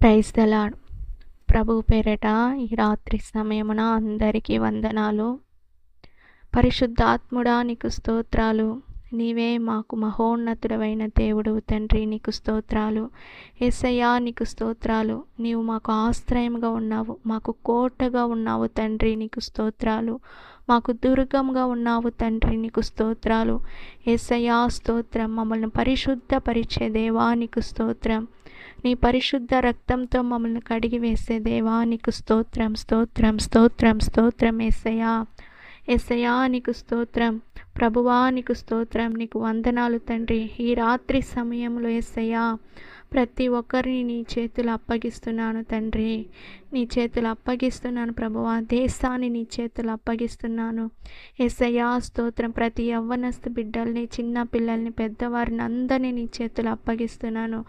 Praise the lord. ప్రభువు పేరట ఈ రాత్రి సమయమున అందరికీ వందనాలు. పరిశుద్ధాత్ముడా నీకు స్తోత్రాలు. నీవే మాకు మహోన్నతుడవైన దేవుడు తండ్రి, నీకు స్తోత్రాలు. యేసయ్యా నీకు స్తోత్రాలు. నీవు మాకు ఆశ్రయముగా ఉన్నావు, మాకు కోటగా ఉన్నావు తండ్రి, నీకు స్తోత్రాలు. మాకు దుర్గంగా ఉన్నావు తండ్రి, నీకు స్తోత్రాలు. యేసయ్యా స్తోత్రం. మమ్మల్ని పరిశుద్ధపరిచే దేవా నీకు స్తోత్రం. నీ పరిశుద్ధ రక్తంతో మమ్మల్ని కడిగి వేసే దేవా నీకు స్తోత్రం, స్తోత్రం, స్తోత్రం, స్తోత్రం. యేసయ్యా, యేసయ్యా నీకు స్తోత్రం. ప్రభువా నీకు స్తోత్రం. నీకు వందనాలు తండ్రి. ఈ రాత్రి సమయంలో యేసయ్యా ప్రతి ఒక్కరిని నీ చేతులు అప్పగిస్తున్నాను తండ్రి, నీ చేతులు అప్పగిస్తున్నాను ప్రభువా. దేశాన్ని నీ చేతులు అప్పగిస్తున్నాను యేసయ్యా స్తోత్రం. ప్రతి యవ్వనస్తు బిడ్డల్ని, చిన్న పిల్లల్ని, పెద్దవారిని అందరినీ నీ చేతులు అప్పగిస్తున్నాను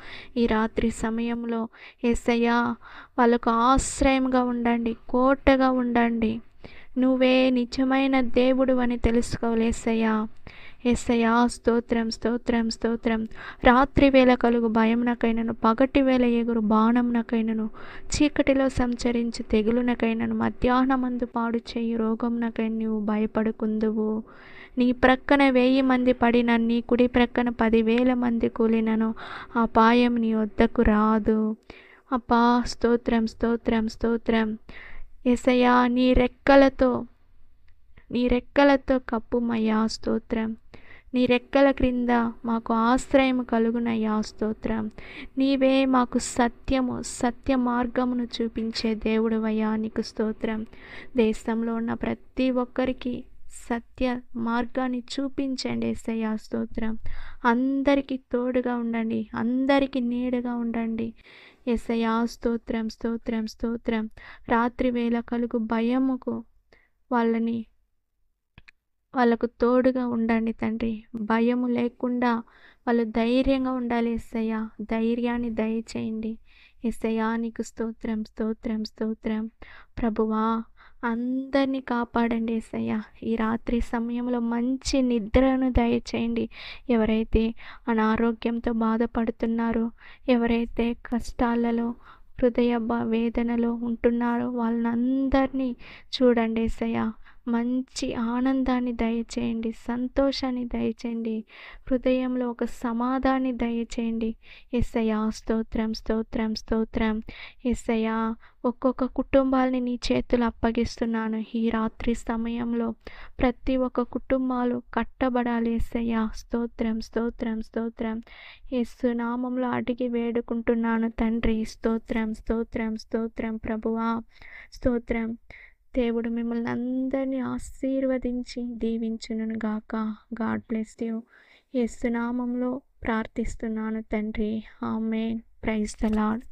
ఈ రాత్రి సమయంలో. యేసయ్యా వాళ్ళకు ఆశ్రయంగా ఉండండి, కోటగా ఉండండి. నువ్వే నిజమైన దేవుడు అని తెలుసుకోవాలి యేసయ్యా. యేసయ్యా స్తోత్రం, స్తోత్రం, స్తోత్రం. రాత్రి వేళ కలుగు భయమునకైనను, పగటి వేళ ఎగురు బాణమునకైనను, చీకటిలో సంచరించు తెగులునకైనను, మధ్యాహ్నమందు పాడు చేయి రోగమునకైనా నువ్వు భయపడుకుందువు. నీ ప్రక్కన 1000 మంది పడిన, నీ కుడి ప్రక్కన 10,000 మంది కూలినను అపాయం నీ వద్దకు రాదు. అప్పా స్తోత్రం, స్తోత్రం, స్తోత్రం. యేసయ్యా నీ రెక్కలతో కప్పుమయ్యా స్తోత్రం. నీ రెక్కల క్రింద మాకు ఆశ్రయం కలుగునయ్యా స్తోత్రం. నీవే మాకు సత్యము, సత్య మార్గమును చూపించే దేవుడవయ్యా నీకు స్తోత్రం. దేశంలో ఉన్న ప్రతి ఒక్కరికి సత్య మార్గాన్ని చూపించండి యేసయ్యా స్తోత్రం. అందరికీ తోడుగా ఉండండి, అందరికీ నీడగా ఉండండి యేసయ్యా స్తోత్రం, స్తోత్రం, స్తోత్రం. రాత్రి వేళ కలుగు భయముకు వాళ్ళకు తోడుగా ఉండండి తండ్రి. భయము లేకుండా వాళ్ళు ధైర్యంగా ఉండాలి యేసయ్యా. ధైర్యాన్ని దయచేయండి యేసయ్యా. నీకు స్తోత్రం, స్తోత్రం, స్తోత్రం. ప్రభువా అందరినీ కాపాడండి యేసయ్యా. ఈ రాత్రి సమయంలో మంచి నిద్రను దయచేయండి. ఎవరైతే అనారోగ్యంతో బాధపడుతున్నారో, ఎవరైతే కష్టాలలో, హృదయ వేదనలో ఉంటున్నారో వాళ్ళందరినీ చూడండి యేసయ్యా. మంచి ఆనందాన్ని దయచేయండి, సంతోషాన్ని దయచేయండి, హృదయంలో ఒక సమాధానాన్ని దయచేయండి యేసయ్యా. స్తోత్రం, స్తోత్రం, స్తోత్రం. యేసయ్యా ఒక్కొక్క కుటుంబాలని నీ చేతులు అప్పగిస్తున్నాను ఈ రాత్రి సమయంలో. ప్రతి ఒక్క కుటుంబాలు కట్టబడాలి యేసయ్యా. స్తోత్రం, స్తోత్రం, స్తోత్రం. యేసు నామంలో అడిగి వేడుకుంటున్నాను తండ్రి. స్తోత్రం, స్తోత్రం, స్తోత్రం. ప్రభువా స్తోత్రం. దేవుడు మిమ్మల్ని అందరినీ ఆశీర్వదించి దీవించును గాక. God bless you. యేసు నామంలో ప్రార్థిస్తున్నాను తండ్రి. ఆమేన్. Praise the lord.